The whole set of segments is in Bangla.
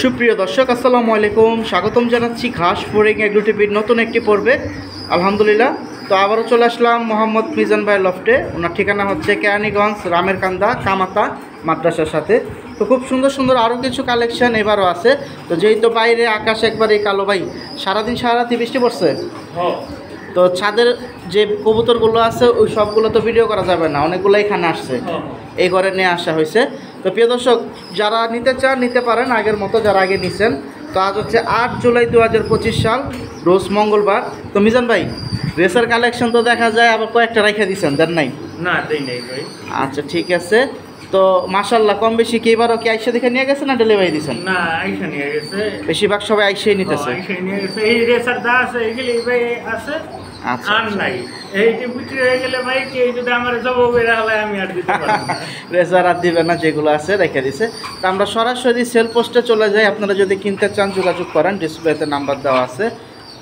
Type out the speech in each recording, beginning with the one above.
সুপ্রিয় দর্শক আসসালামু আলাইকুম, স্বাগতম জানাচ্ছি ঘাস ফোরিং এগ্রো টিভির নতুন একটি পর্বে। আলহামদুলিল্লাহ, তো আবারও চলে আসলাম মোহাম্মদ মিজান ভাই লফটে। ওনার ঠিকানা হচ্ছে কেরানীগঞ্জ রামেরকান্দা কামাতা মাদ্রাসার সাথে। তো খুব সুন্দর সুন্দর আরও কিছু কালেকশন এবারও আছে। তো যেহেতু বাইরে আকাশ একবারেই কালো ভাই, সারাদিন সারারাতি বৃষ্টি পড়ছে, তো ছাদের যে কবুতরগুলো আছে ওই সবগুলো তো ভিডিও করা যাবে না, অনেকগুলো এখানে আসছে, এই ঘরে নিয়ে আসা হয়েছে। তো প্রিয় দর্শক, যারা নিতে চান নিতে পারেন আগের মতো, যারা আগে নিছেন। তো আজ হচ্ছে 8 জুলাই 2025 সাল, রোজ মঙ্গলবার। তো মিজান ভাই, রেসার কালেকশন তো দেখা যায় আবার কয়েকটা রাইখা দিচ্ছেন, দেন নাই? না, দেই নাই ভাই। আচ্ছা, ঠিক আছে। তো মাশাআল্লাহ, কম বেশি কি এবারও কি আইসা দেখে নিয়ে গেছে না ডেলিভারি দিচ্ছেন? না, আইসা নিয়ে গেছে। বেশিরভাগ সবাই আইসাই নিতেছে। আইসা নিয়ে গেছে। এই রেসার দা আছে, এগুলি ভাই আছে। আচ্ছা, আর নাই এইটি বিক্রি হয়ে গেলে ভাই কে যদি আমার জবাব বেরা হলে আমি আর দিতে পারবো না। রেজার আর দিবে না, যেগুলো আছে রেখে দিছে। তো আমরা সরাসরি সেল পোস্টে চলে যাই। আপনারা যদি কিনতে চান যোগাযোগ করেন, ডিসপ্লেতে নাম্বার দেওয়া আছে।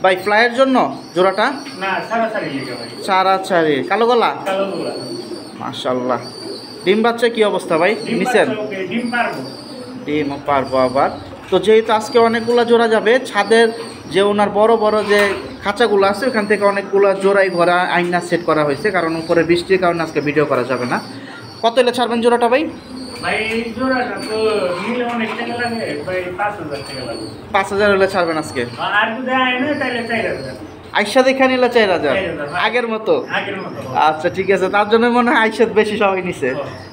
ভাই ফ্লাইয়ের জন্য জোড়াটা না, সারাসারি লিখে ভাই। চারাচারি কালো গলা, কালো গুলা মাশাআল্লাহ। ডিম বাচ্চা কি অবস্থা ভাই, নিছেন? ডিম পারবো, ডিম পারবো আবার। তো যেহেতু আজকে অনেকগুলো জোড়া যাবে, ছাদের যে ওনার বড় বড় যে খাঁচাগুলো আছে ওখান থেকে অনেকগুলো জোড়াই ঘোরা আইনা সেট করা হয়েছে, কারণ উপরে বৃষ্টির কারণে আজকে ভিডিও করা যাবে না। কত এলে ছাড়বেন জোড়াটা ভাই? ভাই এই জোড়াটা তো নিলে অনেক টাকা লাগে ভাই, 5,000 টাকা লাগে। 5,000 হলে ছাড়বেন আজকে? আর যদি আয় না তাহলে 4,000। আইসা দেখা নিলে 4,000 আগের মতো? আগের মতো। আচ্ছা, ঠিক আছে। তার জন্য মনে হয় আইসা বেশি সবাই নিছে।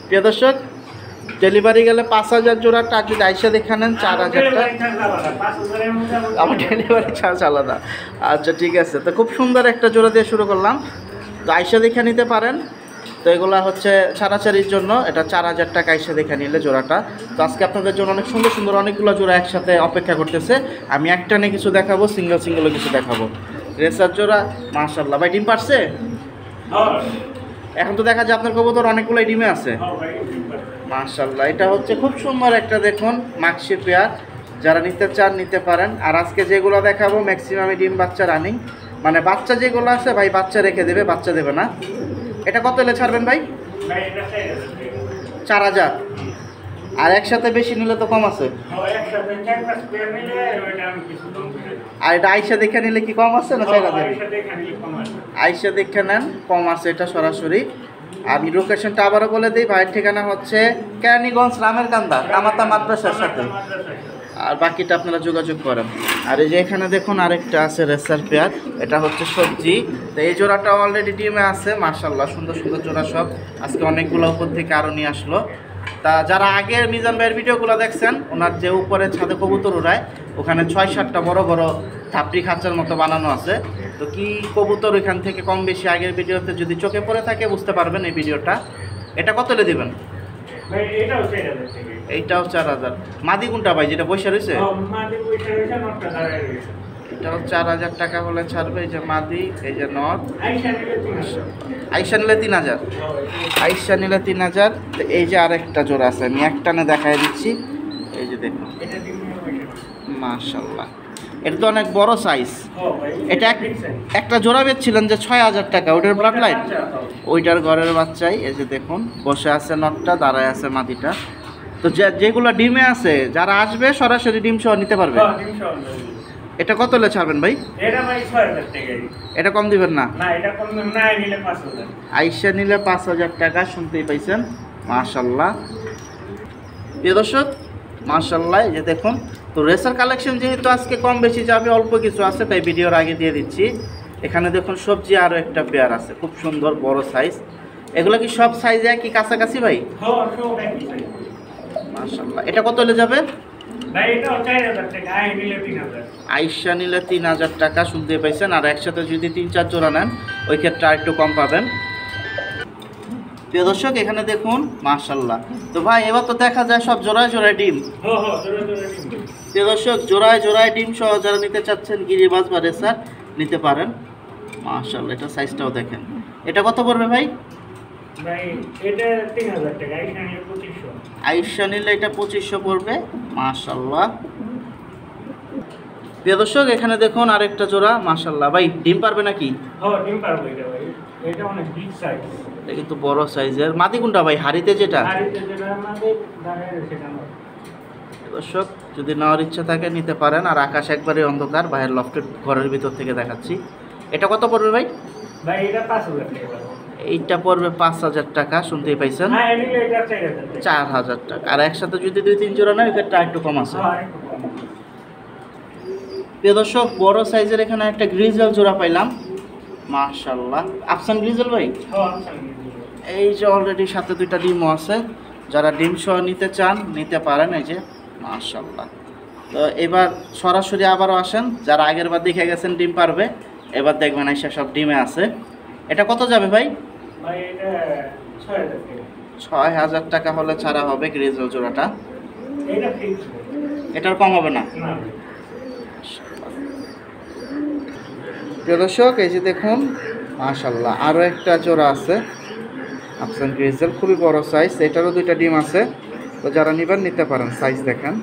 প্রিয় দর্শক, ডেলিভারি গেলে 5,000 জোড়াটা, আর যদি আইসা দেখা নেন 4,000টা। আমার ডেলিভারি চার্জ আলাদা। আচ্ছা, ঠিক আছে। তো খুব সুন্দর একটা জোড়া দিয়ে শুরু করলাম। তো আইসা দেখে নিতে পারেন। তো এগুলা হচ্ছে ছাড়াছাড়ির জন্য, এটা 4,000 টাকা আইসা দেখে নিলে জোড়াটা। তো আজকে আপনাদের জন্য অনেক সুন্দর সুন্দর অনেকগুলো জোড়া একসাথে অপেক্ষা করতেছে। আমি একটা নিয়ে কিছু দেখাবো, সিঙ্গেলও কিছু দেখাবো। রেসার জোড়া মাশাআল্লাহ। ভাই ডিম পারছে? এখন তো দেখা যায় আপনার কবুতর অনেকগুলো ডিমে আছে, মাশাআল্লাহ। এটা হচ্ছে খুব সুন্দর একটা, দেখুন মাক্সি পেয়ার। যারা নিতে চান নিতে পারেন। আর আজকে যেগুলো দেখাবো ম্যাক্সিমামই ডিম বাচ্চা রানিং, মানে বাচ্চা যেগুলো আছে ভাই বাচ্চা রেখে দেবে, বাচ্চা দেবে না। এটা কত এলে ছাড়বেন ভাই? 4,000। আর একসাথে বেশি নিলে তো কম আছে। আর এটা আইসা দেখে নিলে কি কম আছে না? 4,000 আইসা দেখে নেন, কম আছে এটা সরাসরি। আমি লোকেশনটা আবারও বলে দিই। ভাইয়ের ঠিকানা হচ্ছে কেরানীগঞ্জ রামেরকান্দা কামাতা মাদ্রাসার সাথে। আর বাকিটা আপনারা যোগাযোগ করেন। আর এই যে এখানে দেখুন আরেকটা আছে রেসার পেয়ার, এটা হচ্ছে সবজি। তো এই জোড়াটা অলরেডি ডিমে আছে, মাশাআল্লাহ। সুন্দর সুন্দর জোড়া সব। আজকে অনেকগুলো উপর থেকে আরও নিয়ে আসলো। তা যারা আগের মিজান ভাইয়ের ভিডিওগুলো দেখছেন, ওনার যে উপরে ছাদে কবুতর উড়ায়, ওখানে 6-7টা বড় বড় থাপড়ি খাঁচার মতো বানানো আছে। তো কি কবুতর ওইখান থেকে কম বেশি আগের ভিডিওতে যদি চোখে পড়ে থাকে বুঝতে পারবেন এই ভিডিওটা। এটা কত লে দেবেন? এইটাও 4,000। মাদি কোনটা ভাই, যেটা বসে রয়েছে? এটাও 4,000 টাকা হলে ছাড়বে। এই যে মাদি, এই যে নর। আইসা নিলে 3,000। আইসা নিলে 3,000। তো এই যে আরেকটা জোড়া আছে, আমি একটানে দেখাই দিচ্ছি। এই যে দেখুন, মাশাআল্লাহ। এটা তো অনেক বড় সাইজ। এটা একটা জোড়া বেচছিলেন যে 6,000 টাকা, ওইটার ব্লাড লাইন, ওইটার ঘরের বাচ্চাই। এই যে দেখুন বসে আছে নটটা, দাঁড়ায় আছে মাদিটা। তো যেগুলো ডিমে আছে, যারা আসবে সরাসরি ডিম সহ নিতে পারবে। এটা কত হলে ছাড়বেন ভাই? এটা কম দিবেন না? আইসা নিলে 5,000 টাকা। শুনতেই পাইছেন, মাশাআল্লাহ। প্রিয় দর্শক, মাশাআল্লাহ। এই যে দেখুন, তো রেসার কালেকশন যেহেতু আজকে কম বেশি যাবে, অল্প কিছু আছে, তাই ভিডিওর আগে দিয়ে দিচ্ছি। এখানে দেখুন সবজি আরও একটা পেয়ার আছে, খুব সুন্দর বড় সাইজ। এগুলো কি সব সাইজে একই কাছাকাছি ভাই? মাশাআল্লাহ। এটা কত হলে যাবে? আইসা নিলে 3,000 টাকা। শুনতে পাইছেন। আর একসাথে যদি 3-4 জোড়া নেন, ওই ক্ষেত্রে আর একটু কম পাবেন। প্রিয় দর্শক, এখানে দেখুন মাশাআল্লাহ। তো ভাই এবার তো দেখা যায় সব জোড়ায় জোড়ায় ডিম। প্রিয় দর্শক, জোড়ায় জোড়ায় ডিম সহ যারা নিতে চাচ্ছেন গিরিবাজ বা রেসার নিতে পারেন। মাশাআল্লাহ, এটা সাইজটাও দেখেন। এটা কত পড়বে ভাই? আইসা নিলে এটা 2,500 পড়বে, মাশাআল্লাহ। প্রিয় দর্শক, এখানে দেখুন আরেকটা জোড়া, মাশাআল্লাহ। ভাই ডিম পারবে নাকি? ডিম পারবে এটা ভাই। এটা অনেক বিগ সাইজ। এটা কিন্তু বড় সাইজের। মাদি কোনটা ভাই, হাড়িতে যেটা? হাড়িতে যেটা মাদি, দাঁড়ায় সেটা না। দর্শক যদি নেওয়ার ইচ্ছা থাকে নিতে পারেন। আর আকাশ একবারে অন্ধকার, বাইরের লফটের ঘরের ভিতর থেকে দেখাচ্ছি। এটা কত পড়বে ভাই? ভাই এটা 5000 টাকা। এইটা পড়বে 5000 টাকা, শুনতেই পাইছেন, হ্যাঁ এদিকে এটা 4000 টাকা। 4000 টাকা। আর একসাথে যদি 2-3 জোড়া নেয় এটা একটু কম আছে। হ্যাঁ একটু কম। প্রিয় দর্শক বড় সাইজের এখানে একটা গ্রিজেল জোড়া পাইলাম, মাশাআল্লাহ। আফসান গ্রিজেল ভাই, হ্যাঁ আচ্ছা। এই যে অলরেডি সাথে 2টা ডিমও আছে, যারা ডিম সহ নিতে চান নিতে পারেন। এই যে মাশাআল্লাহ। তো এবার সরাসরি আবারও আসেন, যারা আগের বার দেখে গেছেন ডিম পারবে, এবার দেখবেন আইসা সব ডিমে আছে। এটা কত যাবে ভাই? ভাই এটা 6000 টাকা। 6000 টাকা হলে ছাড়া হবে গ্রিজেল জোড়াটা, এটা ফিক্স। এটার কম হবে না। না প্রিয় দর্শক এই যে দেখুন মাশাআল্লাহ, আরও একটা জোড়া আছে আফসান গ্রিজেল, খুবই বড় সাইজ, এটারও 2টা ডিম আছে। তো যারা নেবেন নিতে পারেন, সাইজ দেখেন।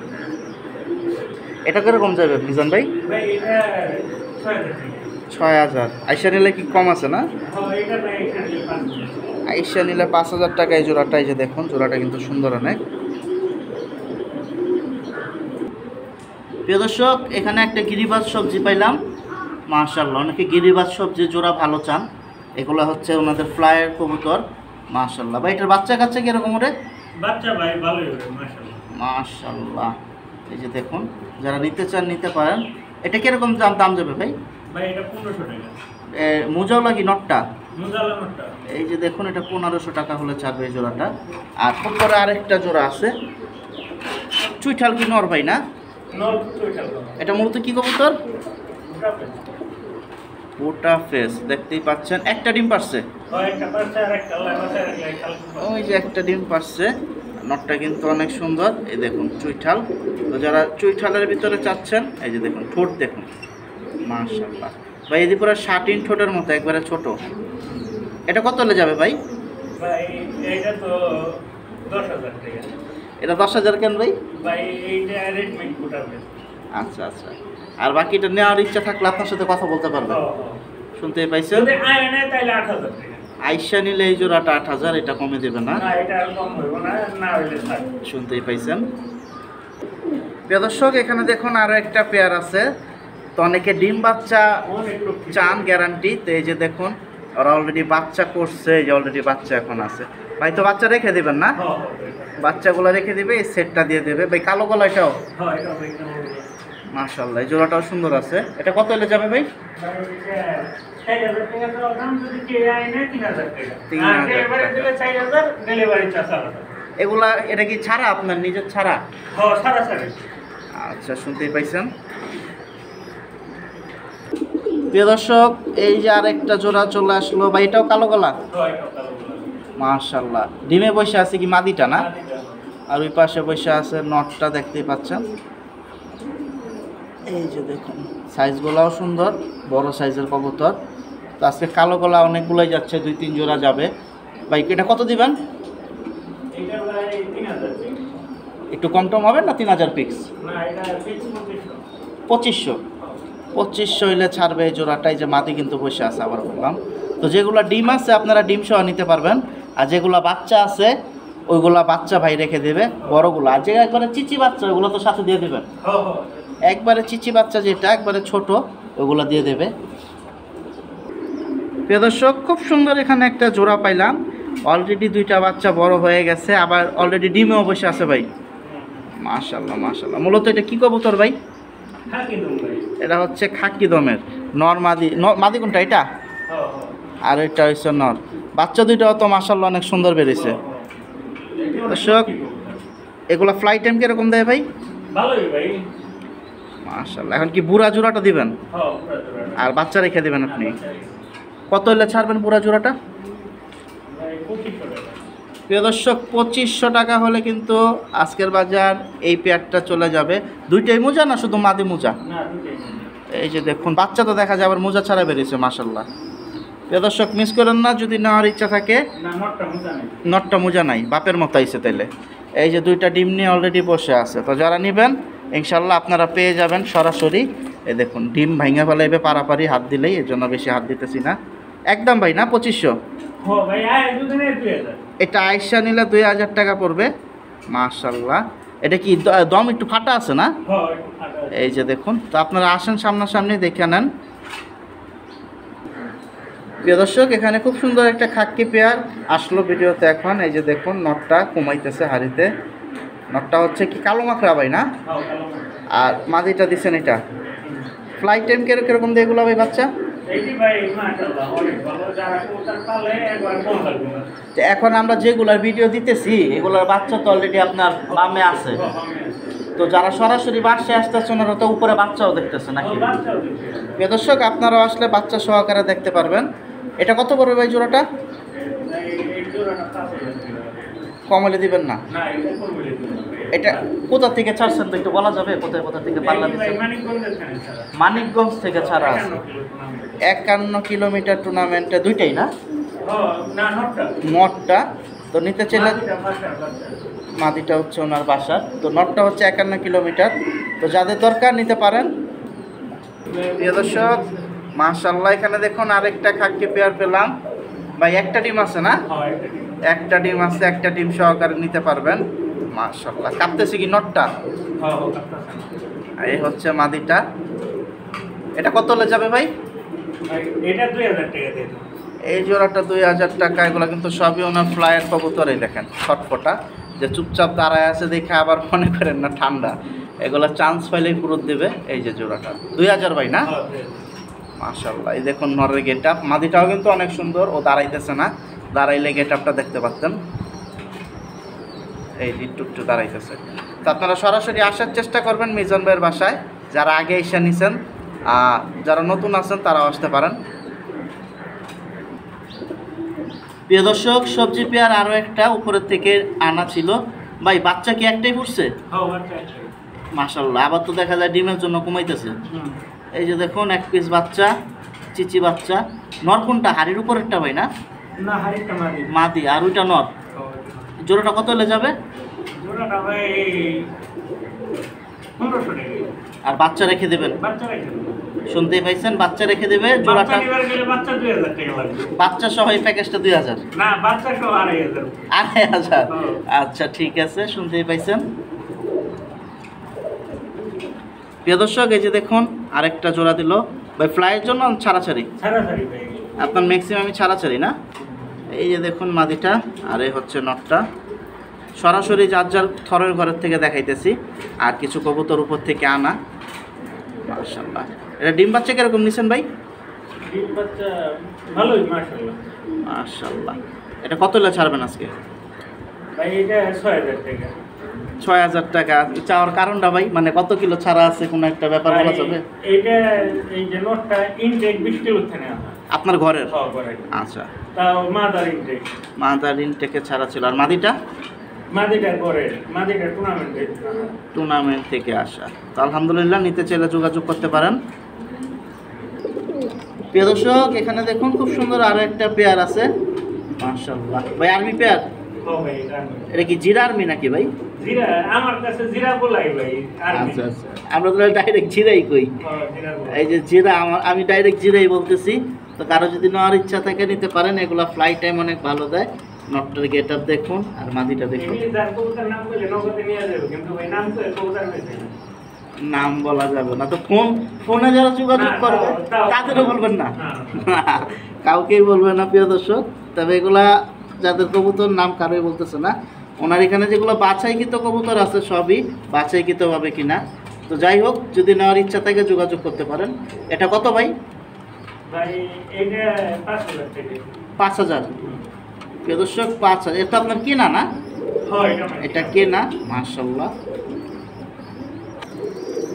এটা কিরকম যাবে মিজান ভাই? ভাই এটা 6000 টাকা। 6000। আইসা নিলে কি কম আছে না? হ্যাঁ এটা ভাই এখানে 5000। আইসা নিলে 5000 টাকা এই জোড়াটা। এই যে দেখুন জোড়াটা কিন্তু সুন্দর অনেক। প্রিয় দর্শক এখানে একটা গিরিবাজ সবজি পাইলাম, মাশাআল্লাহ। অনেকে গিরিবাজ সবজি জোড়া ভালো চান, এগুলো হচ্ছে ওনাদের ফ্লায়ার কবুতর, মাশাআল্লাহ। ভাই এটার বাচ্চা কাচ্চা কিরকম ওরে? বাচ্চা ভাই ভালোই হবে মাশাআল্লাহ। মাশাআল্লাহ। এই যে দেখুন যারা নিতে চান নিতে পারেন। এটা কিরকম দাম যাবে ভাই? ভাই এটা 1500 টাকা। মোজাও লাগি নটটা? মুজালা নটটা। এই যে দেখুন এটা 1500 টাকা হলে ছাড়বে এই জোড়াটা। আর উপরে আরেকটা জোড়া আছে, চুইঠাল কি নর ভাই না? নট চুইঠাল। এটা মূলত কি কবুতর? ওটা ওটা ফেস দেখতেই পাচ্ছেন। একটা ডিম পারছে, হয় একটা বাচ্চা আর একটা লাইবাসা আর একটা খাল। ওই যে একটা ডিম পারছে। নটটা কিন্তু অনেক সুন্দর। এই দেখুন চুইঠাল। তো যারা চুইঠালের ভিতরে চাচ্ছেন, এই যে দেখুন ঠোঁট দেখুন, মাশাআল্লাহ। ভাই এদি পুরো 60 ঠোঁটের মতো, একবারে ছোট। এটা কত হলে যাবে ভাই? ভাই এইটা তো 10000 টাকা। এটা 10000 কেন ভাই? ভাই এইটা রেড মিট ফুটাবে। আচ্ছা আচ্ছা। আর বাকিটা নেওয়ার ইচ্ছা থাকলে আপনার সাথে কথা বলতে পারবেন, শুনতে পাইছেন? যদি আয় নেয় তাহলে 8000 টাকা। আইসা নিলে এই জোড়াটা 8000, এটা কমে দেবে না? না এটা আর কম হইব না, না হইলে থাক। শুনতেই পাইছেন। প্রিয় দর্শক এখানে দেখুন আরো একটা পেয়ার আছে। তো অনেকে ডিম বাচ্চা অনেক লোক চান গ্যারান্টি। তো এই যে দেখুন ওরা অলরেডি বাচ্চা করছে, এই যে অলরেডি বাচ্চা এখন আছে। ভাই তো বাচ্চা রেখে দেবেন না? বাচ্চাগুলো রেখে দিবে, এই সেটটা দিয়ে দেবে। ভাই কালো গলা এটাও হ্যাঁ এটা বেকন হবে। মাশাআল্লাহ, এই জোড়াটাও সুন্দর আছে। এটা কত হলে যাবে ভাই? ভাই এটা 6000 টাকা তো দাম, যদি কে আয় নেয় 3000 টাকা। 3000 আর ডেলিভারি দিলে 4000, ডেলিভারি চার্জ আলাদা। এগুলা এটা কি ছাড়া আপনার নিজের ছাড়া? হ্যাঁ সারা সারা। আচ্ছা শুনতেই পাইছেন। প্রিয় দর্শক এই যে আরেকটা জোড়া চলে আসলো। ভাই এটাও কালো গলা, হ্যাঁ এটা কালো বলা। মাশাআল্লাহ। ডিমে বসে আছে কি মাদিটা না? আর ওই পাশে বসে আছে নটটা, দেখতেই পাচ্ছেন। এই যে দেখুন সাইজগুলোও সুন্দর, বড় সাইজের কবুতর। তো আজকে কালো গলা অনেকগুলোই যাচ্ছে, 2-3 জোড়া যাবে। ভাই এটা কত দিবেন? এটা ভাই 3000 টাকা। একটু কম টম হবে না? 3000 ফিক্স? না এটা ফিক্স 2500। 2500। 2500 হইলে ছাড়বে এই জোড়াটাই। যে মাদি কিন্তু বসে আছে, আবার বললাম। তো যেগুলো ডিম আছে আপনারা ডিম সহ নিতে পারবেন, আর যেগুলো বাচ্চা আছে ওইগুলা বাচ্চা ভাই রেখে দেবে, বড়গুলো। আর যে একবারে চিচি বাচ্চা ওগুলো তো সাথে দিয়ে দেবেন। হ্যাঁ হ্যাঁ। একবারে চিচি বাচ্চা যেটা একবারে ছোট ওগুলো দিয়ে দেবে। প্রিয় দর্শক খুব সুন্দর এখানে একটা জোড়া পাইলাম। অলরেডি 2টা বাচ্চা বড় হয়ে গেছে, আবার অলরেডি ডিমে অবশ্যই আছে ভাই। মাশাআল্লাহ মাশাআল্লাহ। মূলত এটা কি কবুতর ভাই? হ্যাঁ কিন্তু ভাই এটা হচ্ছে খাকি দমের নর মাদি। মাদি কোনটা? এটা? হ্যাঁ হ্যাঁ। আর এটা হচ্ছে নর। বাচ্চা দুইটাও তো মাশাআল্লাহ অনেক সুন্দর বেরিয়েছে। দর্শক এগুলা ফ্লাই টাইম কিরকম দেয় ভাই? ভালোই ভাই। মাশাআল্লাহ। এখন কি বুড়া জোড়াটা দিবেন হ্যাঁ পুরো জোড়া। আর বাচ্চা রেখে দেবেন আপনি? কত হলে ছাড়বেন পুরা জোড়াটা? ভাই 2500 টাকা। প্রিয় দর্শক 2500 টাকা হলে কিন্তু আজকের বাজার এই পেয়ারটা চলে যাবে। দুইটাই মোজা না শুধু মাদি মোজা? না দুটোই। এই যে দেখুন বাচ্চা তো দেখা যায়, আবার মোজা ছাড়া বেরিয়েছে মাশাআল্লাহ। প্রিয় দর্শক মিস করেন না, যদি নেওয়ার ইচ্ছা থাকে। না নটটা মোজা নেই। নটটা মোজা নাই, বাপের মতো আইছে তাইলে। এই যে 2টা ডিম নিয়ে অলরেডি বসে আছে। তো যারা নেবেন ইনশাল্লাহ আপনারা পেয়ে যাবেন সরাসরি। এই দেখুন ডিম ভাঙা ফেলাইবে পারাপারি হাত দিলেই, এর জন্য বেশি হাত দিতেছি না। একদম ভাই না 2500? হ্যাঁ ভাই আয় দুদিনে 2000। এটা আইসা নিলে 2000 টাকা পড়বে। মাশাআল্লাহ। এটা কি দম একটু ফাটা আছে না? হ্যাঁ একটু ফাটা আছে। এই যে দেখুন, তো আপনারা আসেন সামনাসামনি দেখে নেন। প্রিয় দর্শক, এখানে খুব সুন্দর একটা খাক্কি পেয়ার আসলো ভিডিওতে এখন। এই যে দেখুন, নটটা কমাইতেছে হাড়িতে। নটটা হচ্ছে কি কালো মাখরা ভাই না? হ্যাঁ কালো মাছ। আর মাদিটা দিচ্ছেন এটা। ফ্লাই টাইম কিরকম দিয়ে এগুলো ভাই বাচ্চা? এইটি ভাই মাশাআল্লাহ অনেক ভালো, যারা কবুতর পালে একবার কম লাগবে না। তো এখন আমরা যেগুলার ভিডিও দিতেছি এগুলোর বাচ্চা তো অলরেডি আপনার বামে আছে। তো যারা সরাসরি বাসায় আসতেছে ওনারা তো উপরে বাচ্চাও দেখতেছে নাকি? বাচ্চাও দিচ্ছে। প্রিয় দর্শক, আপনারাও আসলে বাচ্চা সহকারে দেখতে পারবেন। এটা কত পড়বে ভাই জোড়াটা? এই জোড়াটা 5,000 টাকা। কমলে দিবেন না? না এটা কম বলে দিন। এটা কোথা থেকে ছাড়ছেন তো একটু বলা যাবে? কোথা থেকে পাল্লা ভাই দিচ্ছেন? মানিকগঞ্জের খানে ছাড়া। মানিকগঞ্জ থেকে ছাড়া আছে। 51 কিলোমিটার টুর্নামেন্টে দুইটাই না? না নটটা। নটটা তো নিতে চাইলে মাটিটা বাসার বাচ্চা। মাদিটা হচ্ছে ওনার বাসার, তো নটটা হচ্ছে 51 কিলোমিটার। তো যাদের দরকার নিতে পারেন। প্রিয় দর্শক, মাশাআল্লাহ এখানে দেখুন আরেকটা খাক্কি পেয়ার পেলাম ভাই। একটা ডিম আছে না? হ্যাঁ এটা কি? একটা ডিম আছে, একটা ডিম সহকারে নিতে পারবেন। মাশাআল্লাহ, কাঁপতেছে কি নটটা? হ্যাঁ কাটতাছেন। এই হচ্ছে মাদিটা। এটা কত হলে যাবে ভাই? ভাই এটা 2000 টাকা দিয়ে দিন। এই জোড়াটা 2000 টাকা। এগুলো কিন্তু সবই ওনার ফ্লায়ার কবুতরই দেখেন, ছটফটা যে চুপচাপ দাঁড়ায় আছে দেখে আবার মনে করেন না ঠান্ডা। এগুলো চান্স পাইলেই পুরো দেবে। এই যে জোড়াটা 2000 ভাই না? হ্যাঁ মাশাআল্লাহ, এই দেখুন নরের গেট আপ। মাদিটাও কিন্তু অনেক সুন্দর, ও দাঁড়াইতেছে না, দাঁড়াইলে গেট আপটা দেখতে পাচ্ছেন। এই যে একটু দাঁড়াইতেছে। তো আপনারা সরাসরি আসার চেষ্টা করবেন মিজান ভাইয়ের বাসায়। যারা আগে এসে নিছেন, যারা নতুন আছেন তারাও আসতে পারেন। প্রিয় দর্শক, সবজি পেয়ার আরও একটা উপরের থেকে আনা ছিল ভাই। বাচ্চা কি একটাই পড়ছে? হ্যাঁ বাচ্চা আছে। মাশাআল্লাহ, আবার তো দেখা যায় ডিমের জন্য কমাইতেছে। এই যে দেখুন এক পিস বাচ্চা, চিচি বাচ্চা। নর কোনটা? হাড়ির উপরেরটা ভাই না? না হারিটা মারি। মাদি, আর ওইটা নর। জোড়াটা কত হলে যাবে? জোড়াটা ভাই 1500 টাকা। আর বাচ্চা রেখে দেবেন? বাচ্চা রেখে দেবো। শুনতেই পাইছেন, বাচ্চা রেখে দেবে। বাচ্চা জোড়াটা নিবার গেলে বাচ্চা 2000 টাকা লাগবে। বাচ্চা সহ এই প্যাকেজটা 2000। না বাচ্চা সহ 2500। 2500? আচ্ছা ঠিক আছে, শুনতেই পাইছেন। প্রিয় দর্শক, এই যে দেখুন আরেকটা জোড়া দিল ভাই। ফ্লাইয়ের জন্য ছাড়াছাড়ি? ছাড়াছাড়ি ভাই। আপনার ম্যাক্সিমামই ছাড়াছাড়ি না? এই যে দেখুন মাদিটা, আর এই হচ্ছে নটটা। সরাসরি যার যার থরের ঘরের থেকে দেখাইতেছি, আর কিছু কবুতর উপর থেকে আনা। মাশাআল্লাহ, এটা ডিম বাচ্চা কিরকম নিছেন ভাই? ডিম বাচ্চা ভালোই মাশাআল্লাহ। মাশাআল্লাহ, এটা কত হলে ছাড়বেন আজকে? ভাই এটা 6000 টাকা। 6000 টাকা চাওয়ার কারণটা ভাই, মানে কত কিলো ছাড়া আছে কোনো একটা ব্যাপার বলা যাবে? এইটা এই যে নোটটা ইনটেক 20 কিলো থেকে আনা। আপনার ঘরের? হ্যাঁ করে। আচ্ছা, তাও মাদার ইনটেক। মাদার ইনটেকে ছাড়া ছিল। আর মাদিটা? মাদিটা করে, মাদিটা টুর্নামেন্টে। টুর্নামেন্ট থেকে আসা। তো আলহামদুলিল্লাহ, নিতে চাইলে যোগাযোগ করতে পারেন। প্রিয় দর্শক, এখানে দেখুন খুব সুন্দর আরো একটা পেয়ার আছে। মাশাআল্লাহ ভাই, আর্মি পেয়ার। ও ভাই এটা কি জিরা আর্মি নাকি ভাই? জিরা আমার কাছে জিরা বলাই ভাই। আর আচ্ছা আচ্ছা, আমরা তো ডাইরেক্ট জিরাই কই। জিরা বলাই। এই যে জিরা, আমি ডাইরেক্ট জিরাই বলতেছি। তো কারো যদি নেওয়ার ইচ্ছা থাকে নিতে পারেন। এগুলা ফ্লাই টাইম অনেক ভালো দেয়। নটটার গেট আপ দেখুন, আর মাদিটা দেখুন। এই যার কবুতর নাম বলে নগদে নিয়ে যাবে, কিন্তু ভাই নাম তো কবুতর বেশি না। নাম বলা যাবে না তো। ফোনে যারা যোগাযোগ করবে তাদেরও বলবেন না? কাউকেই বলবেন না প্রিয় দর্শক। তবে এগুলা যাদের কবুতর নাম কারোই বলতেছে না। ওনার এখানে যেগুলো বাছাইকৃত কবুতর আছে সবই বাছাইকৃতভাবে কিনা। তো যাই হোক, যদি নেওয়ার ইচ্ছা থাকে যোগাযোগ করতে পারেন। এটা কত ভাই? ভাই এইটা 5000 টাকা। 5000? প্রিয় দর্শক 5000। এটা আপনার কেনা না? হয় এটা কেনা। মাশাআল্লাহ।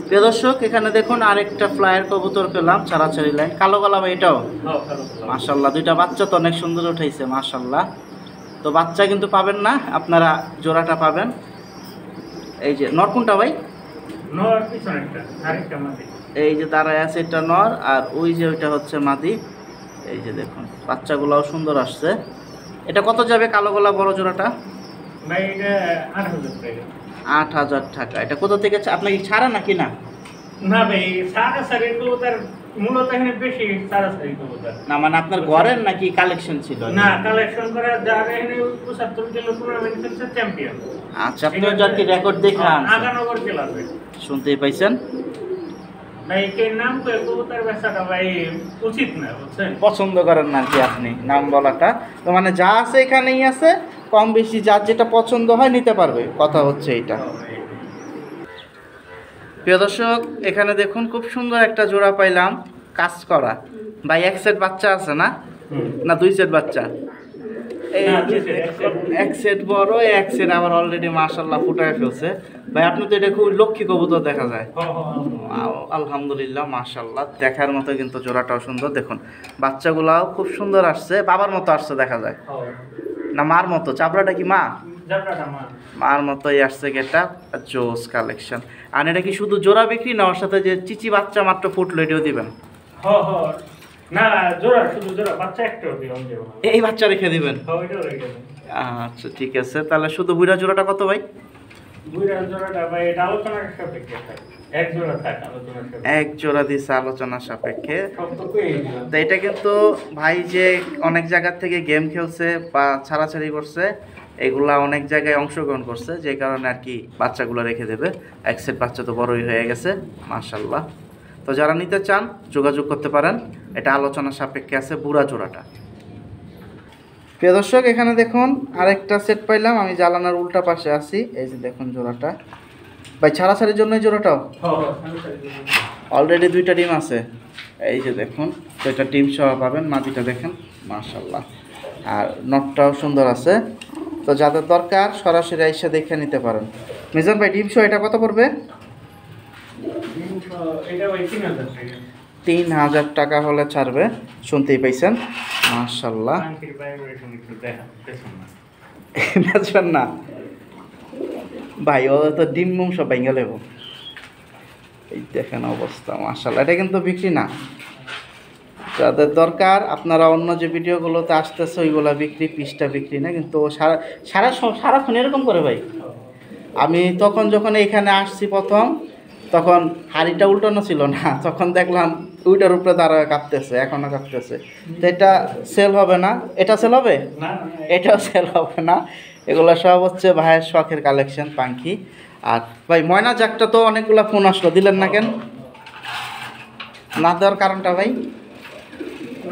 প্রিয় দর্শক, এখানে দেখুন আরেকটা ফ্লায়ার কবুতর পেলাম, ছাড়াছাড়ি লাইন। কালো গলা ভাই এটাও? মাশাআল্লাহ, দুইটা বাচ্চা তো অনেক সুন্দর উঠাইছে মাশাআল্লাহ। তো বাচ্চা কিন্তু পাবেন না, আপনারা জোড়াটা পাবেন। এই যে নর কোনটা ভাই? নর পিছনে একটা, আরেকটা মাদি। এই যে দাঁড়ায় আছে এটা নর, আর ওই যে ওইটা হচ্ছে মাদি। এই যে দেখুন বাচ্চাগুলাও সুন্দর আসছে। এটা কত যাবে কালো গলা বড় জোড়াটা? ভাই এটা 8000 টাকা। 8000 টাকা। এটা কোথা থেকে? আপনার কি ছাড়া নাকি না? না ভাই সারা সারি তো তার মূলত এখানে বেশি তাড়াতাড়ি কবুতর। না মানে আপনার ঘরের নাকি কালেকশন ছিল? না, কালেকশন করা যার এখানে 75 কিলো টুর্নামেন্ট খেলছে চ্যাম্পিয়ন। আচ্ছা, আপনিও যাকে রেকর্ড দেখান আগানগর ক্লাবে। শুনতেই পাইছেন ভাই কে নাম করে কবুতর বেচাটা ভাই উচিত না, বুঝছেন? পছন্দ করেন না কি আপনি নাম বলাটা? তো মানে যা আছে এখানেই আছে, কম বেশি যার যেটা পছন্দ হয় নিতে পারবে, কথা হচ্ছে এইটা। প্রিয় দর্শক, এখানে দেখুন খুব সুন্দর একটা জোড়া পাইলাম কাজ করা। ভাই এক সেট বাচ্চা আছে না? না দুই সেট বাচ্চা? এই এক সেট বড়, এক সেট আবার অলরেডি মাশাআল্লাহ ফুটায় ফেলছে। ভাই আপনি তো এটা খুব লক্ষ্মী কবুতর দেখা যায়। আলহামদুলিল্লাহ মাশাআল্লাহ, দেখার মতো কিন্তু জোড়াটাও সুন্দর। দেখুন বাচ্চাগুলাও খুব সুন্দর আসছে, বাবার মতো আসছে দেখা যায়, না মার মতো? চাপড়াটা কি মা? মার মতোই আসছে গেটা। জোস কালেকশন। আর এটা কি শুধু জোড়া বিক্রি না, ওর সাথে যে চিচি বাচ্চা মাত্র ফুটলো এটাও দিবেন? না জোড়া, শুধু জোড়া, বাচ্চা একটাও দিবেন। এই বাচ্চা রেখে দিবেন? আচ্ছা ঠিক আছে, তাহলে শুধু বুড়া জোড়াটা কত ভাই? বুড়া জোড়াটা ভাই এটা আলোচনার সাপেক্ষে থাকে, এক জোড়া থাকে আলোচনার সাপেক্ষে। এক জোড়া দিছে আলোচনার সাপেক্ষে। তো এটা কিন্তু ভাই যে অনেক জায়গা থেকে গেম খেলছে বা ছাড়াছাড়ি করছে, এগুলা অনেক জায়গায় অংশগ্রহণ করছে, যে কারণে আর কি বাচ্চাগুলো রেখে দেবে। এক সেট বাচ্চা তো বড়ই হয়ে গেছে মাশাআল্লাহ। তো যারা নিতে চান যোগাযোগ করতে পারেন, এটা আলোচনা সাপেক্ষে আছে বুড়া জোড়াটা। প্রিয় দর্শক, এখানে দেখুন আরেকটা সেট পাইলাম, আমি জালানার উল্টা পাশে আছি। এই যে দেখুন জোড়াটা ভাই, ছাড়াছাড়ির জন্য এই জোড়াটাও অলরেডি দুইটা ডিম আছে। এই যে দেখুন দুইটা ডিম সহ পাবেন, মাদিটা দেখেন মাশাআল্লাহ, আর নটটাও সুন্দর আছে। তো যাদের দরকার সরাসরি এসে দেখে নিতে পারেন। মিজান ভাই ডিম সহ এটা কত পড়বে? 3000 টাকা হলে ছাড়বে, শুনতেই পাইছেন মাশাআল্লাহ। বেচবেন না ভাই, ও তো ডিম মুম সব ভেঙে লেব। এই দেখেন অবস্থা মাশাআল্লাহ, এটা কিন্তু বিক্রি না। যাদের দরকার আপনারা অন্য যে ভিডিওগুলোতে আসতেছে ওইগুলো বিক্রি, পিসটা বিক্রি না। কিন্তু সারাক্ষণ এরকম করে ভাই। আমি তখন যখন এখানে আসছি প্রথম, তখন হাড়িটা উল্টানো ছিল না, তখন দেখলাম ওইটার উপরে দাঁড়ায় কাঁপতেছে, এখনও কাঁপতেছে। তো এটা সেল হবে না, এটা সেল হবে, এটাও সেল হবে না। এগুলো সব হচ্ছে ভাইয়ের শখের কালেকশন পাখি। আর ভাই ময়না জাকটা তো অনেকগুলো ফোন আসলো, দিলেন না কেন? না দেওয়ার কারণটা ভাই?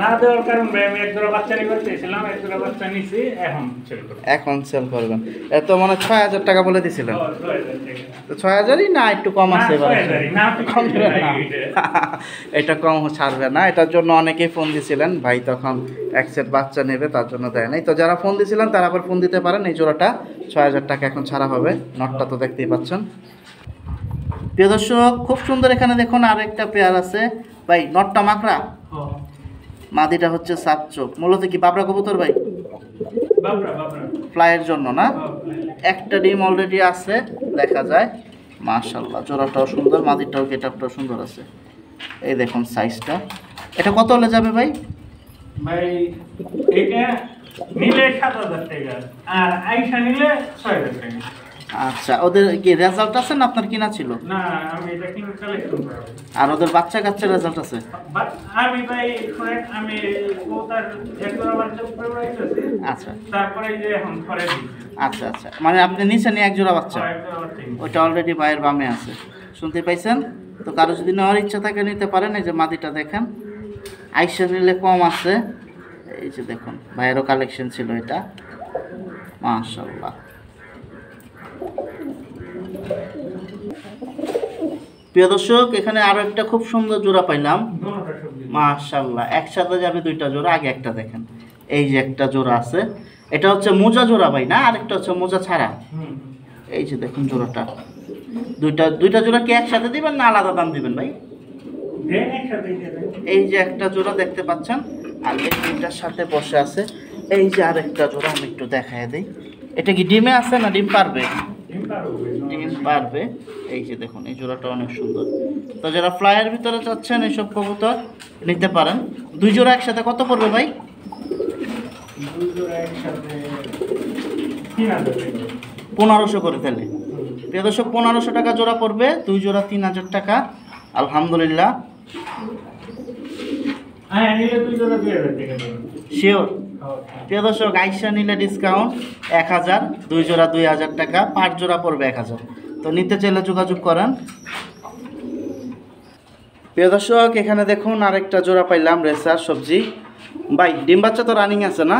না দেওয়ার কারণ ভাই আমি এক জোড়া বাচ্চা নিতে চেয়েছিলাম, এক জোড়া বাচ্চা নিছি, এখন সেল করবেন। এত মানে 6000 টাকা বলে দিছিলেন, তো 6000ই না একটু কম আছে এবারে? এটা কম ছাড়বে না, এটার জন্য অনেকেই ফোন দিছিলেন ভাই, তখন এক সেট বাচ্চা নেবে তার জন্য দেয় নাই। তো যারা ফোন দিছিলেন তারা আবার ফোন দিতে পারেন। এই জোড়াটা 6000 টাকা এখন ছাড়া হবে। নটটা তো দেখতেই পাচ্ছেন। প্রিয় দর্শক, খুব সুন্দর এখানে দেখুন আর একটা পেয়ার আছে ভাই। নটটা মাকড়া, মাদিটা হচ্ছে সাপ চোখ। মূলত কি বাবরা কবুতর ভাই? ফ্লাইয়ের জন্য না? একটা ডিম অলরেডি আছে দেখা যায় মাশাআল্লাহ। জোড়াটাও সুন্দর, মাদিটাও গেটআপটাও সুন্দর আছে। এই দেখুন সাইজটা। এটা কত হলে যাবে ভাই? ভাই এটা নিলে 7000 টাকা, আর আইসা নিলে 6000 টাকা। আচ্ছা, ওদের কি রেজাল্ট আছে না আপনার কিনা ছিল? না, আমি এটা কিনে কালেকশন করা। আর ওদের বাচ্চা কাচ্চা রেজাল্ট আছে? আমি ভাই আমি ওটার একবার বাচ্চা উপরে রাখতেছি। আচ্ছা, তারপরে এই যে এখন পরে দিছি। আচ্ছা আচ্ছা, মানে আপনি নিছেন এক জোড়া বাচ্চা? ওটা অলরেডি বাইরের বামে আছে, শুনতে পাইছেন? তো কারো যদি নেওয়ার ইচ্ছা থাকে নিতে পারেন। এই যে মাদিটা দেখেন, আইসা নিলে কম আছে। এই যে দেখুন ভাইয়েরও কালেকশন ছিল এটা মাশাআল্লাহ। প্রিয় দর্শক, এখানে আরো একটা খুব সুন্দর জোড়া পাইলাম মাশাআল্লাহ। একসাথে যাবে দুইটা জোড়া। আগে একটা দেখেন, এই যে একটা জোড়া আছে, এটা হচ্ছে মোজা জোড়া ভাই না? আরেকটা হচ্ছে মোজা ছাড়া। এই যে দেখুন জোড়াটা, দুইটা জোড়া কি একসাথে দিবেন না আলাদা দাম দিবেন ভাই? এই যে একটা জোড়া দেখতে পাচ্ছেন, আর এই দুইটার সাথে বসে আছে এই যে আরেকটা জোড়া। আমি একটু দেখায় দিই। এটা কি ডিমে আছে না ডিম পারবে? ডিম পারবে। এই যে দেখুন এই জোড়াটা অনেক সুন্দর। তো যারা ফ্লাইয়ের ভিতরে চাচ্ছেন এইসব কবুতর নিতে পারেন। দুই জোড়া একসাথে কত পড়বে ভাই? 1500 করে তাহলে। প্রিয় দর্শক, 1500 টাকা জোড়া পড়বে, দুই জোড়া 3000 টাকা। আলহামদুলিল্লাহ। হ্যাঁ নিলে 2 জোড়া 2000 টাকা দেবেন। শিওর? প্রিয় দর্শক, আইসা নিলে ডিসকাউন্ট 1000, 2 জোড়া 2000 টাকা, 5 জোড়া পড়বে 1000। তো নিতে চাইলে যোগাযোগ করেন। প্রিয় দর্শক, এখানে দেখুন আরেকটা জোড়া পাইলাম রেসার সবজি। ভাই ডিম বাচ্চা তো রানিং আছে না?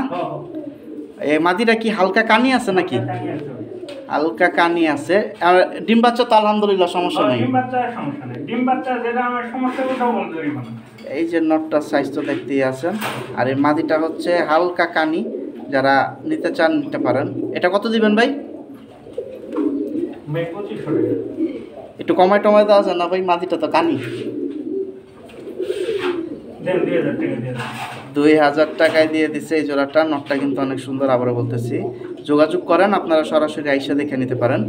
এই মাদিটা কি হালকা কানি আছে নাকি? হালকা কানি আছে। আর ডিম বাচ্চা তো আলহামদুলিল্লাহ সমস্যা নেই। ডিম বাচ্চা সমস্যা নেই, ডিম বাচ্চা যেটা আমার সমস্যা ওটাও বলতে পারি না। এই যে নটটার সাইজ তো দেখতেই আছেন। আর এই মাদিটা হচ্ছে হালকা কানি, যারা নিতে চান নিতে পারেন। এটা কত দিবেন ভাই? ভাই 2500 টাকা। একটু কমায় টমায় দেওয়া যায় না ভাই? মাদিটা তো কানি। দেন 2000 টাকা দিয়ে দেন। 2000 টাকায় দিয়ে দিচ্ছে এই জোড়াটা। নটটা কিন্তু অনেক সুন্দর, আবারও বলতেছি। যোগাযোগ করেন, আপনারা সরাসরি আইসা দেখে নিতে পারেন।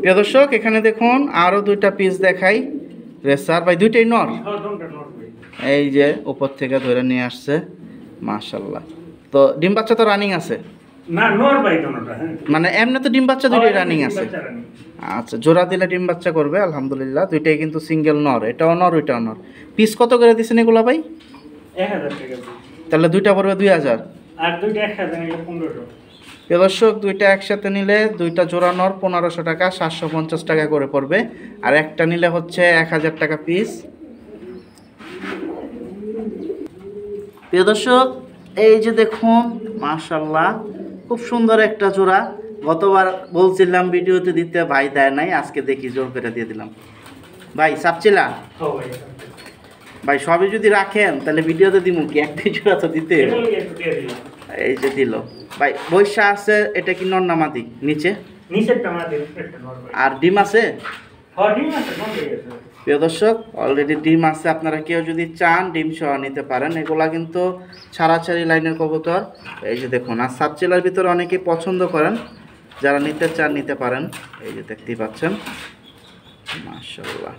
প্রিয় দর্শক, এখানে দেখুন আরও 2টা পিস দেখাই রেসার। ভাই দুইটাই নর? এই যে উপর থেকে ধরে নিয়ে আসছে, মাশাল্লাহ। তো ডিম বাচ্চা তো রানিং আছে না? নর ভাই কোনটা? হ্যাঁ, মানে এমনি তো ডিম বাচ্চা দুইটাই রানিং আছে। আচ্ছা, জোড়া দিলে ডিম বাচ্চা করবে আলহামদুলিল্লাহ। দুইটাই কিন্তু সিঙ্গেল নর, এটাও নর ওইটাও নর। পিস কত করে দিচ্ছেন এগুলা ভাই? 1000 টাকা। তাহলে দুইটা পড়বে 2000। আর দুইটা একসাথে নিলে 1500। প্রিয় দর্শক, দুইটা একসাথে নিলে, দুইটা জোড়া নর 1500 টাকা, 750 টাকা করে পড়বে। আর একটা নিলে হচ্ছে 1000 টাকা পিস। প্রিয় দর্শক, এই যে দেখুন মাশাল্লাহ, খুব সুন্দর একটা জোড়া। গতবার বলছিলাম ভিডিওতে দিতে, ভাই দেয় নাই, আজকে দেখি জোর করে দিয়ে দিলাম। ভাই সাপচিলা ভাই, সবই যদি রাখেন তাহলে ভিডিওতে দিব কি? একটাই জোড়া তো দিতে। এই যে দিল ভাই। বৈশা আছে, এটা কি নর না মাদি? নিচে আর ডিম আছে? প্রিয় দর্শক, অলরেডি ডিম আছে। আপনারা কেউ যদি চান ডিম সহ নিতে পারেন। এগুলা কিন্তু ছাড়াছাড়ি লাইনের কবুতর। এই যে দেখুন, আর সাবচিলার ভিতরে অনেকেই পছন্দ করেন, যারা নিতে চান নিতে পারেন। এই যে দেখতেই পাচ্ছেন মাশাআল্লাহ,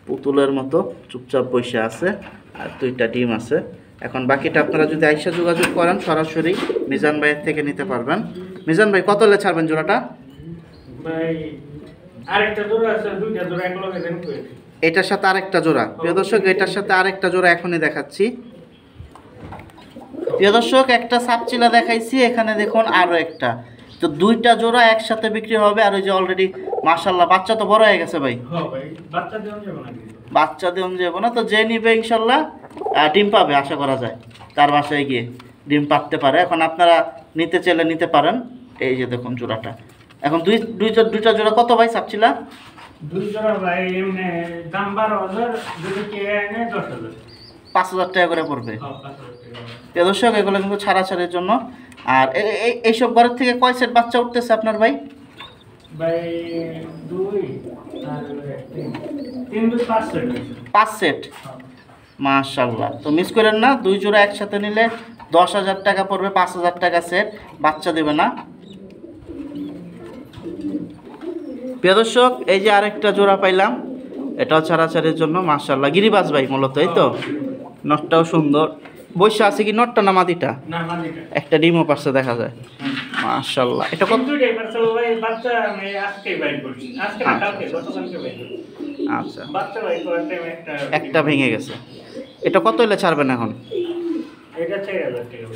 পুতুলের মতো চুপচাপ বসে আছে। আর 2টা ডিম আছে। এখন বাকিটা আপনারা যদি আইসা যোগাযোগ করেন, সরাসরি মিজান ভাইয়ের থেকে নিতে পারবেন। মিজান ভাই কত হলে ছাড়বেন জোড়াটা? ভাই আরেকটা জোড়া আছে, দুইটা জোড়া একলগে দেন কই? এটার সাথে আরেকটা জোড়া। প্রিয় দর্শক, এটার সাথে আরেকটা জোড়া এখনই দেখাচ্ছি। প্রিয় দর্শক, একটা সাপচিলা দেখাইছি, এখানে দেখুন আরো একটা। তো 2টা জোড়া একসাথে বিক্রি হবে। আর ওই যে অলরেডি মাশাআল্লাহ, বাচ্চা তো বড় হয়ে গেছে ভাই। হ্যাঁ ভাই, বাচ্চা দেন যাবে না? বাচ্চা দেন যাবে না। তো যে নিবে ইনশাল্লাহ ডিম পাবে, আশা করা যায়। তার বাসায় গিয়ে ডিম পাততে পারে। এখন আপনারা নিতে চাইলে নিতে পারেন। এই যে দেখুন জোড়াটা। এখন দুইটা জোড়া কত ভাই সাপচিলা? 2 জোড়া ভাই এমনি দাম 12000, যদি কে এনে 10000। 5000 টাকা করে পড়বে। হ্যাঁ 5000 টাকা। প্রিয় দর্শক, এগুলো কিন্তু ছাড়াছাড়ির জন্য। আর এইসব ঘরের থেকে কয় সেট বাচ্চা উঠতেছে আপনার ভাই? ভাই 2 আর 3 2 5 সেট হইছে। 5 সেট। মাশাআল্লাহ। তো মিস করেন না, 2 জোড়া একসাথে নিলে 10000 টাকা পড়বে, 5000 টাকা সেট। বাচ্চা দেবে না। প্রিয় দর্শক, এই যে আরেকটা জোড়া পাইলাম, এটাও ছাড়াছাড়ির জন্য। মাশাআল্লাহ, গিরিবাজ ভাই মূলত, এই তো। নটটাও সুন্দর। বৈশা আছে কি নটটা না মাদিটা? না মাদিটা। একটা ডিমও পাশে দেখা যায়। মাশাআল্লাহ। এটা কত? দুইটাই পারছল ভাই, বাচ্চা আমি আজকে বাইর করছি। আজকে না, কালকে, গতকালকে বাইর করছি। আচ্ছা, বাচ্চা বাইর করার টাইমে একটা ভেঙে গেছে। এটা কত হলে ছাড়বেন এখন? এটা 4000 টাকা।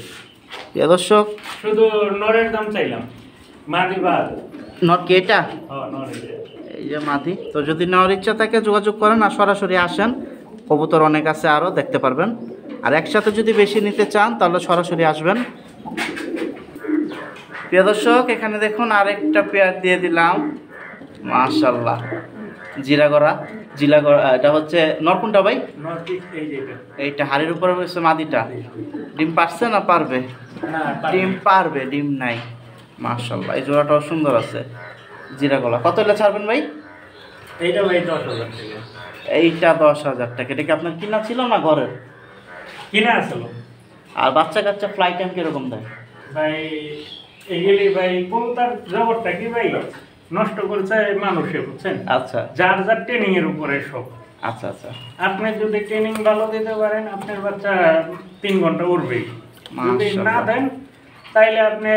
প্রিয় দর্শক, শুধু নরের দাম চাইলাম, মাদি বাদ। নট কি এটা? হ্যাঁ নরের। এই যে মাদি। তো যদি নেওয়ার ইচ্ছা থাকে যোগাযোগ করেন, আর সরাসরি আসেন। কবুতর অনেক আছে, আরও দেখতে পারবেন। আর একসাথে যদি বেশি নিতে চান তাহলে সরাসরি আসবেন। প্রিয় দর্শক, এখানে দেখুন আরেকটা পেয়ার দিয়ে দিলাম। মাশাআল্লাহ, জিরাগড়া। এটা হচ্ছে নরকুনটা ভাই? North east. এই যে এইটা হাড়ির উপরে রয়েছে মাদিটা। ডিম পারছে না পারবে? না ডিম পারবে, ডিম নাই। মাশাআল্লাহ, এই জোড়াটাও সুন্দর আছে। জিরাগলা কত হলে ছাড়বেন ভাই? এইটা ভাই 10000 টাকা। এইটা 10000 টাকা। এটা কি আপনার কিনা ছিল না ঘরের? কিনা আসলো। আর বাচ্চা কাচ্চা ফ্লাই টাইম কিরকম দেয় ভাই? এগুলি ভাই কোনটার জগৎটা কি ভাই নষ্ট করছে মানুষে, বুঝছেন? আচ্ছা, যার যার ট্রেনিং এর উপরে সব। আচ্ছা আচ্ছা। আপনি যদি ট্রেনিং ভালো দিতে পারেন, আপনার বাচ্চা 3 ঘন্টা উড়বেই। যদি না দেন তাইলে আপনি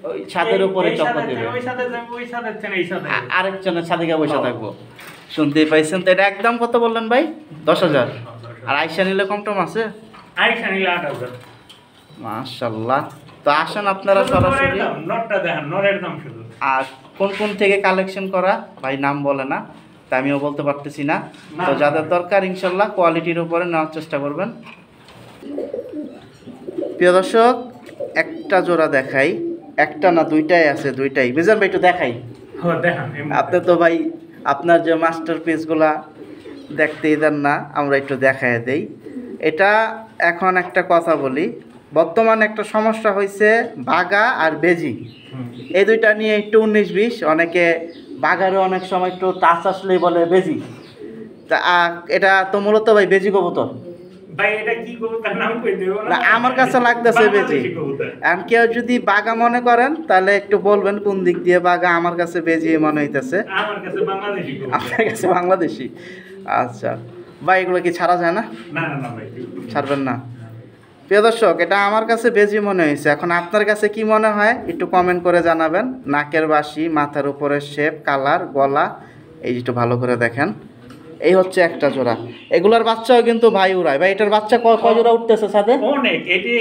ওই ছাদের উপরে চক্কর দিবেন। ওই সাথে যাবেন, ওই সাথে থেকে এই সাথে আরেকজনের ছাদে গিয়ে বসে থাকবো। শুনতেই পাইছেন। তো এটা একদম কত বললেন ভাই? 10,000। আর আইসা নিলে কম টম আছে? আইসা নিলে 8,000। মাশাআল্লাহ। তো আসেন আপনারা সরাসরি। নটটা দেখেন, নরের দাম শুধু। আর কোন কোন থেকে কালেকশন করা ভাই নাম বলে না, তা আমিও বলতে পারতেছি না। তো যাদের দরকার ইনশাল্লাহ কোয়ালিটির উপরে নেওয়ার চেষ্টা করবেন। প্রিয় দর্শক, একটা জোড়া দেখাই, একটা না দুইটাই আছে, দুইটাই মিজান ভাই একটু দেখাই। আপনি তো ভাই আপনার যে মাস্টার পিসগুলা দেখতেই দেন না, আমরা একটু দেখায় দেই। এটা এখন একটা কথা বলি, বর্তমানে একটা সমস্যা হয়েছে বাগা আর বেজি, এই দুইটা নিয়ে একটু 19-20, অনেকে বাগারও অনেক সময় একটু টাচ আসলেই বলে বেজি। তা এটা তো মূলত ভাই বেজি কবুতর ভাই, এটা কি কবুতর নাম কই দেব না, আমার কাছে লাগতেছে বেজি। আর কেউ যদি বাগা মনে করেন তাহলে একটু বলবেন কোন দিক দিয়ে বাগা, আমার কাছে বেজি মনে হইতেছে। আমার কাছে বাংলাদেশি কবুতর। আপনার কাছে বাংলাদেশি? আচ্ছা ভাই, এগুলো কি ছাড়া যায় না? না না না ভাই, ছাড়বেন না। প্রিয় দর্শক, এটা আমার কাছে বেজি মনে হয়েছে, এখন আপনার কাছে কি মনে হয় একটু কমেন্ট করে জানাবেন। নাকের বাসি, মাথার উপরে শেপ, কালার, গলা, এই একটু ভালো করে দেখেন। এই হচ্ছে একটা জোড়া। এগুলোর বাচ্চাও কিন্তু ভাই উড়ায়। ভাই এটার বাচ্চা কয় জোড়া উঠতেছে সাথে? অনেক। এটি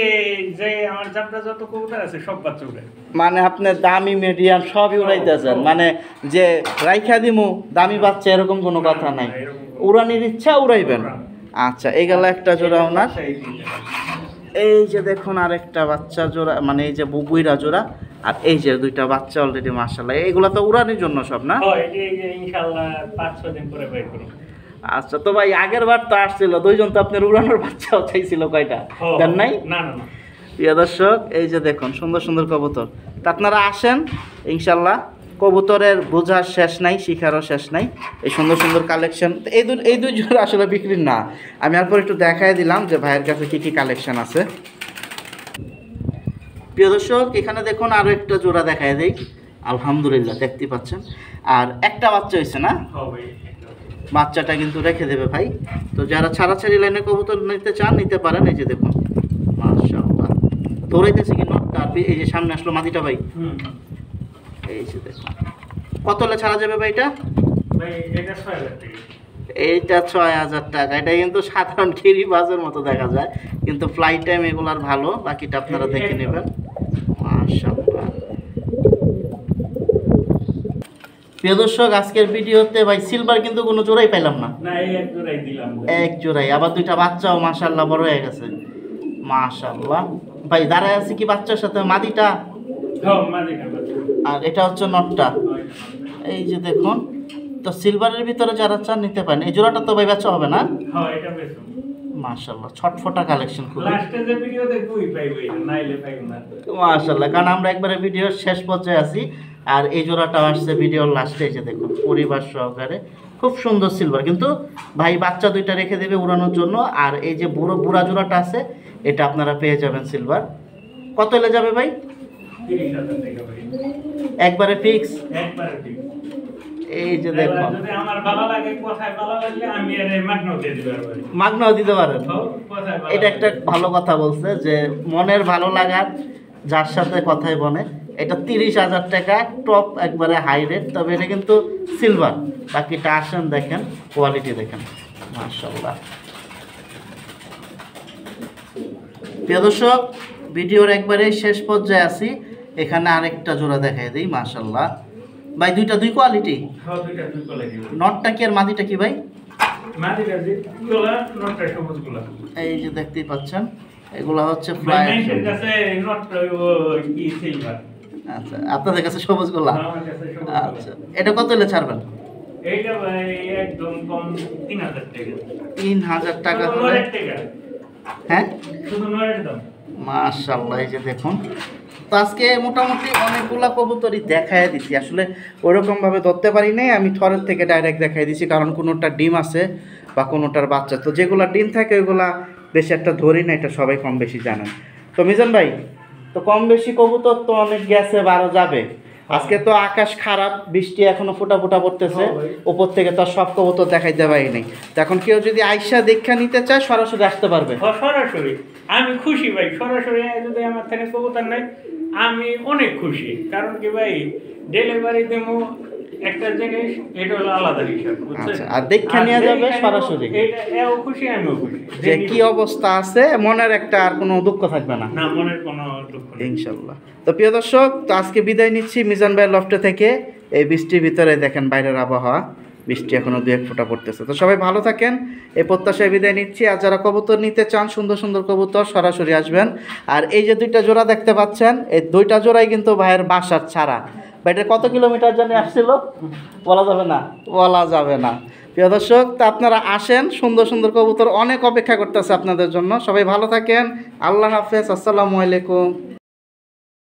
যে আমার জানটা যত কবুতর আছে সব বাচ্চা উড়ায়। মানে আপনি দামি মিডিয়াম সবই উড়াইতেছেন, মানে যে রাইখা দিমু দামি বাচ্চা এরকম কোনো কথা নাই, উড়ানির ইচ্ছা উড়াইবেন। আচ্ছা, এই গেল একটা জোড়া ওনার। এই যে দেখুন আরেকটা বাচ্চা জোড়া, মানে এই যে বুবুইরা জোড়া, আর এই যে দুইটা বাচ্চা অলরেডি মাশাআল্লাহ। এগুলা তো উড়ানির জন্য সব না? হ্যাঁ, এটি ইনশাআল্লাহ 5-6 দিন পরে বের করব। আচ্ছা, তো ভাই আগের বার তো আসছিল দুইজন, তো আপনার উড়ানোর বাচ্চাও চাইছিল, কয়টা দেন নাই? না না না। প্রিয় দর্শক, এই যে দেখুন সুন্দর সুন্দর কবুতর। তা আপনারা আসেন ইনশাল্লাহ, কবুতরের বোঝার শেষ নাই, শিখারও শেষ নাই। এই সুন্দর সুন্দর কালেকশন, এই দুই জোড়া আসলে বিক্রির না, আমি এরপর একটু দেখাই দিলাম যে ভাইয়ের কাছে কি কি কালেকশন আছে। প্রিয় দর্শক, এখানে দেখুন আরও একটা জোড়া দেখাই দেই। আলহামদুলিল্লাহ, দেখতে পাচ্ছেন। আর একটা বাচ্চা হয়েছে না? বাচ্চাটা কিন্তু রেখে দেবে ভাই। তো যারা ছাড়াছাড়ি লাইনে কবুতর নিতে চান নিতে পারেন। এই যে দেখুন মাশাআল্লাহ, দৌড়াইতেছে কি নটটা। এই যে সামনে আসলো মাদিটা ভাই, এই যে দেখুন। কত হলে ছাড়া যাবে ভাই এটা? এইটা 6,000 টাকা। এটা কিন্তু সাধারণ কিরিবাজের মতো দেখা যায়, কিন্তু ফ্লাইট টাইম এগুলার ভালো। বাকিটা আপনারা দেখে নেবেন। মাশাআল্লাহ। প্রিয় দর্শক, আজকের ভিডিওতে ভাই সিলভার কিন্তু কোনো জোড়াই পাইলাম না। এক জোড়াই, আবার দুইটা বাচ্চাও মাশাআল্লাহ বড় হয়ে গেছে। মাশাআল্লাহ ভাই, দাঁড়ায় আছে কি বাচ্চার সাথে মাদিটা? আর এটা হচ্ছে নটটা। এই যে দেখুন, তো সিলভারের ভিতরে যারা চান নিতে পারেন। এই জোড়াটা তো ভাই বাচ্চা হবে না? মাশাআল্লাহ, ছটফটা কালেকশন খুব। মাশাআল্লাহ, কারণ আমরা একবারে ভিডিওর শেষ পর্যায়ে আছি। আর এই জোড়াটা আসছে ভিডিওর লাস্টে। এই যে দেখুন পরিবার সহকারে খুব সুন্দর সিলভার, কিন্তু ভাই বাচ্চা দুইটা রেখে দেবে উড়ানোর জন্য। আর এই যে বুড়া জোড়াটা আছে, এটা আপনারা পেয়ে যাবেন সিলভার। কত হলে যাবে ভাই? 30,000 একবারে ফিক্স। এই যে দেখুন, মাগনাও দিতে পারেন। এটা একটা ভালো কথা বলছে যে মনের ভালো লাগার যার সাথে কথাই বনে। এটা 30,000 টাকা, টপ একবারে হাই রেট। তবে এটা কিন্তু সিলভার। বাকিটা আসেন দেখেন, কোয়ালিটি দেখেন মাশাআল্লাহ। প্রিয় দর্শক, ভিডিওর একবারে শেষ পর্যায়ে আছি। এখানে আরেকটা জোড়া দেখাই দিই। মাশাআল্লাহ ভাই, দুই কোয়ালিটি। নটটা কি আর মাদিটা কি ভাই? এই যে দেখতেই পাচ্ছেন, এগুলা হচ্ছে ফ্লাই। আচ্ছা, আপনাদের কাছে সবুজ গোলা। আচ্ছা, এটা কত হলে ছাড়বেন? এইটা ভাই একদম কম 3,000 টাকা। 3,000 টাকা হলে? হ্যাঁ, শুধু নরের দাম। মাশাআল্লাহ, এই যে দেখুন। তো আজকে মোটামুটি অনেকগুলা কবুতরই দেখাই দিছি। আসলে ওইরকমভাবে ধরতে পারি নাই, আমি থরের থেকে ডাইরেক্ট দেখাই দিছি, কারণ কোনোটার ডিম আছে বা কোনোটার বাচ্চা। তো যেগুলা ডিম থাকে ওইগুলা বেশি একটা ধরি না, এটা সবাই কম বেশি জানেন। তো মিজান ভাই, তো কম বেশি কবুতর তো অনেক গেছে, বারো যাবে। আজকে তো আকাশ খারাপ, বৃষ্টি এখনো ফোটা পড়তেছে, উপর থেকে তো সব কবুতর দেখাইতে পারি নাই। তো এখন কেউ যদি আইসা দেখা নিতে চায় সরাসরি আসতে পারবে। সরাসরি আমি খুশি ভাই, সরাসরি যদি আমার থেকে কবুতর নাই আমি অনেক খুশি। কারণ কি ভাই, ডেলিভারি দেবো একটা জিনিস এটা হলো আলাদা হিসাব, বুঝছেন? আচ্ছা, আর দেখে নিয়ে যাবে সরাসরি। এটা এও খুশি আমিও খুশি যে কি অবস্থা আছে, মনের একটা আর কোনো দুঃখ থাকবে না না, মনের কোনো দুঃখ নেই। ইনশাল্লাহ। তো প্রিয় দর্শক, তো আজকে বিদায় নিচ্ছি মিজান ভাইয়ের লফটে থেকে। এই বৃষ্টির ভিতরে দেখেন বাইরের আবহাওয়া, বৃষ্টি এখনো 2-1 ফোঁটা পড়তেছে। তো সবাই ভালো থাকেন, এই প্রত্যাশায় বিদায় নিচ্ছি। আর যারা কবুতর নিতে চান, সুন্দর সুন্দর কবুতর, সরাসরি আসবেন। আর এই যে 2টা জোড়া দেখতে পাচ্ছেন, এই 2টা জোড়াই কিন্তু ভাইয়ের বাসার ছাড়া। বা এটা কত কিলোমিটার জন্য আসছিল বলা যাবে না, বলা যাবে না। প্রিয় দর্শক, তো আপনারা আসেন, সুন্দর সুন্দর কবুতর অনেক অপেক্ষা করতেছে আপনাদের জন্য। সবাই ভালো থাকেন, আল্লাহ হাফেজ, আসসালামু আলাইকুম।